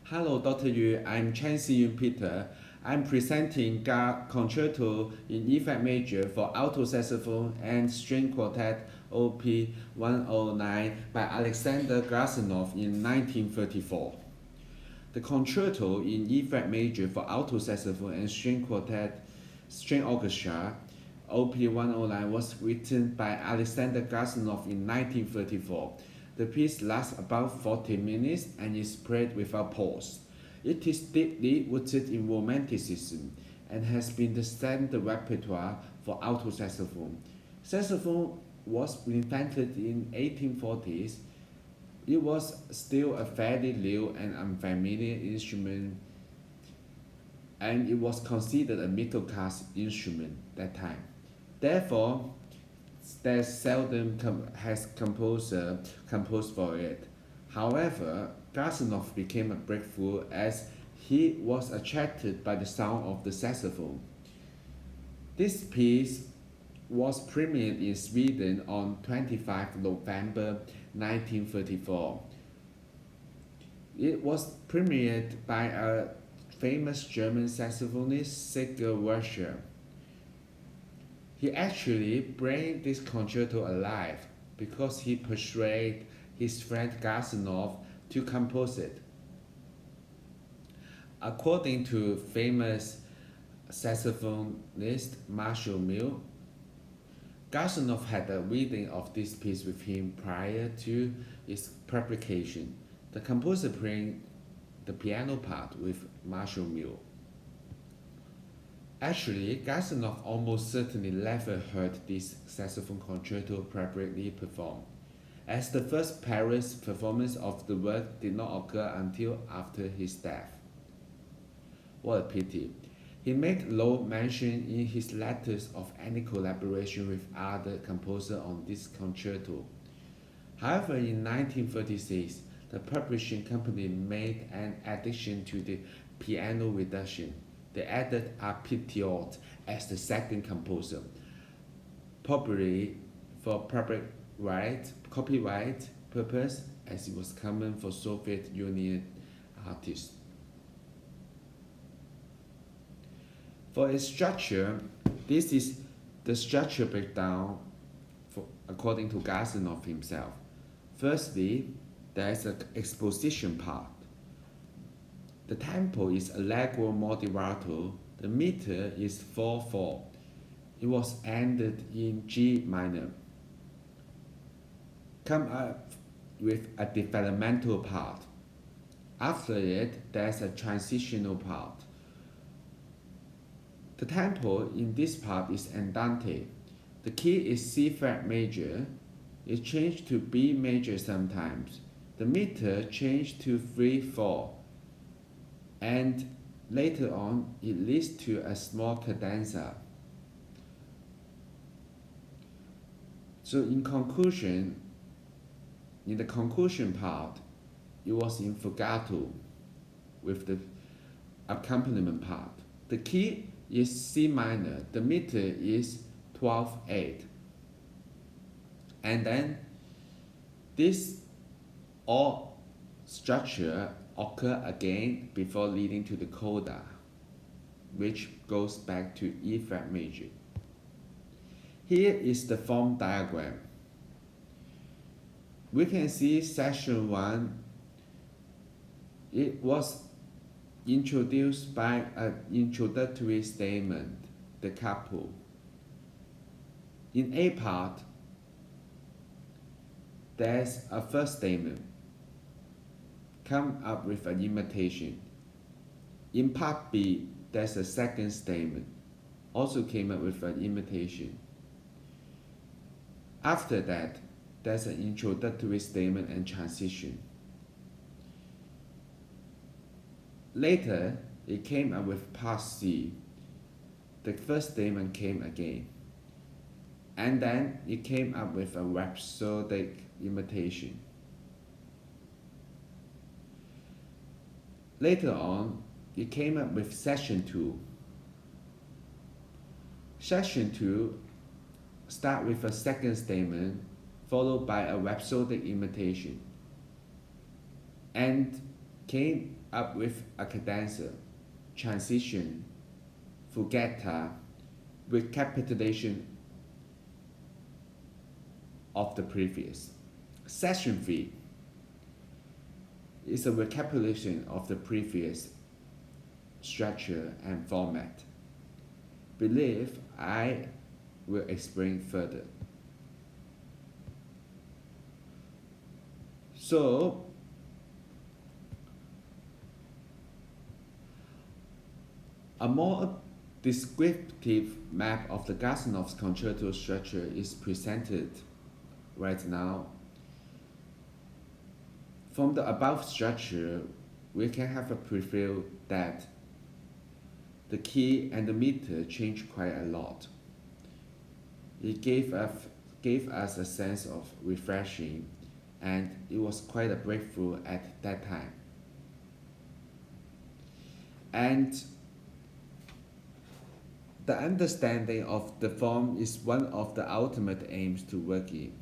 Hello, Dr. Yu. I'm Chen Siyun Peter. I'm presenting Concerto in E flat major for alto saxophone and string quartet OP 109 by Alexander Grasinov in 1934. The concerto in E flat major for alto saxophone and string quartet string orchestra OP 109 was written by Alexander Grasinov in 1934. The piece lasts about 40 minutes and is played without pause. It is deeply rooted in Romanticism and has been the standard repertoire for alto saxophone. Saxophone was invented in 1840s. It was still a fairly new and unfamiliar instrument, and it was considered a middle class instrument that time. Therefore, there seldom has composer composed for it. However, Gasanov became a breakthrough as he was attracted by the sound of the saxophone. This piece was premiered in Sweden on 25 November 1934. It was premiered by a famous German saxophonist, Sigurd Werscher. He actually brought this concerto alive because he persuaded his friend Gasanov to compose it. According to famous saxophonist Marshall Mill, Gasanov had a reading of this piece with him prior to its publication. The composer played the piano part with Marshall Mill. Actually, Gasanov almost certainly never heard this saxophone concerto properly performed, as the first Paris performance of the work did not occur until after his death. What a pity. He made no mention in his letters of any collaboration with other composers on this concerto. However, in 1936, the publishing company made an addition to the piano reduction. They added Arpitiot as the second composer, probably for copyright purpose, as it was common for Soviet Union artists. For its structure, this is the structure breakdown according to Gasanov himself. Firstly, there is an exposition part. The tempo is allegro moderato. The meter is 4/4. It was ended in G minor. Come up with a developmental part. After it, there's a transitional part. The tempo in this part is andante. The key is C flat major. It changed to B major sometimes. The meter changed to 3/4. And later on, it leads to a small cadenza. So in the conclusion part, it was in fugato with the accompaniment part. The key is C minor, the meter is 12/8. And then this all structure occur again before leading to the coda, which goes back to E flat major. Here is the form diagram. We can see section 1. It was introduced by an introductory statement, the capo. In A part, there's a first statement. Come up with an imitation. In part B, there's a second statement. Also came up with an imitation. After that, there's an introductory statement and transition. Later, it came up with part C. The first statement came again. And then it came up with a rhapsodic imitation. Later on, it came up with section 2. Section 2 start with a second statement followed by a rhapsodic imitation. And came up with a cadenza, transition, fugata, recapitulation of the previous. Section 3 is a recapitulation of the previous structure and format. Believe I will explain further. So, a more descriptive map of the Gasanov's concerto structure is presented right now. From the above structure, we can have a preview that the key and the meter change quite a lot. It gave us a sense of refreshing, and it was quite a breakthrough at that time. And the understanding of the form is one of the ultimate aims to work in,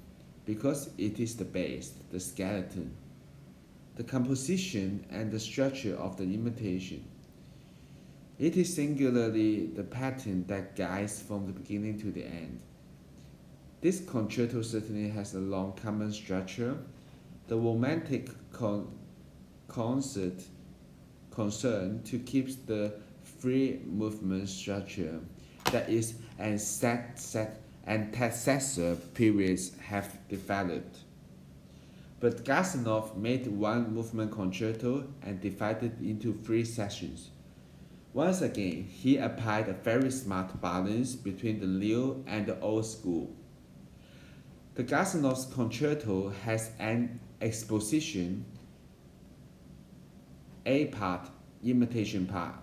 because it is the base, the skeleton, the composition and the structure of the imitation. It is singularly the pattern that guides from the beginning to the end. This concerto certainly has a long common structure. The romantic concert concern to keep the free movement structure that is antecessor periods have developed. But Gasanov made one movement concerto and divided into 3 sections. Once again, he applied a very smart balance between the new and the old school. The Gasanov's concerto has an exposition, A part, imitation part,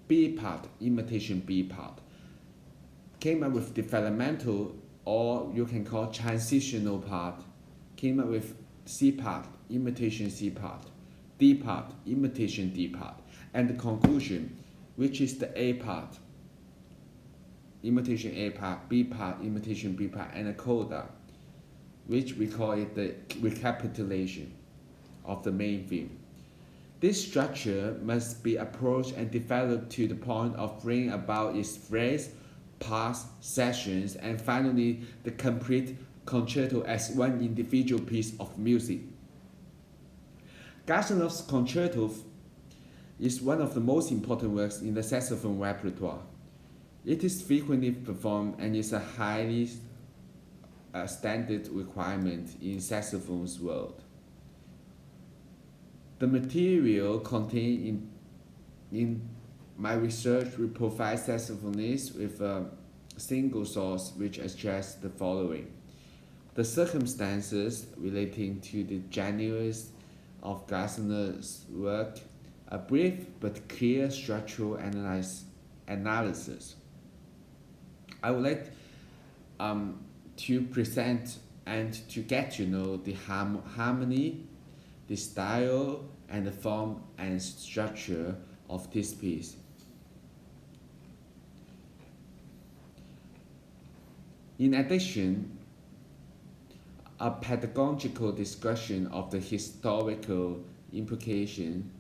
B part, imitation B part. Came up with developmental, or you can call transitional part. Came up with C part, imitation C part, D part, imitation D part, and the conclusion, which is the A part, imitation A part, B part, imitation B part, and a coda, which we call it the recapitulation of the main theme. This structure must be approached and developed to the point of bringing about its phrase, parts, sections, and finally the complete concerto as one individual piece of music. Gasanov's concerto is one of the most important works in the saxophone repertoire. It is frequently performed and is a highly standard requirement in saxophone's world. The material contained in my research will provide saxophonists with a single source which addresses the following: the circumstances relating to the genuineness of Gasanov's work, a brief but clear structural analysis. I would like to present and to get to know the harmony, the style, and the form and structure of this piece. In addition, a pedagogical discussion of the historical implication,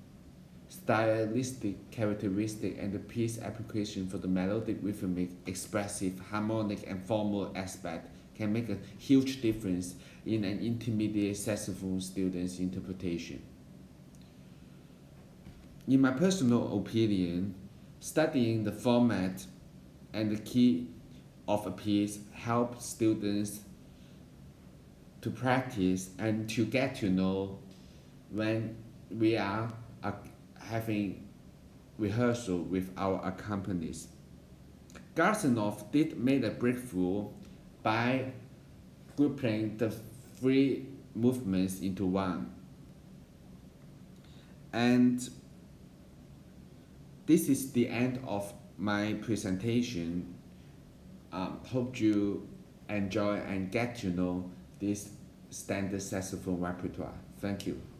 stylistic characteristic, and the piece application for the melodic, rhythmic, expressive, harmonic, and formal aspect can make a huge difference in an intermediate saxophone student's interpretation. In my personal opinion, studying the format and the key of a piece helps students to practice and to get to know when we are having rehearsal with our accompanies. Gasanov did make a breakthrough by grouping the 3 movements into one. And this is the end of my presentation. Hope you enjoy and get to know this standard saxophone repertoire. Thank you.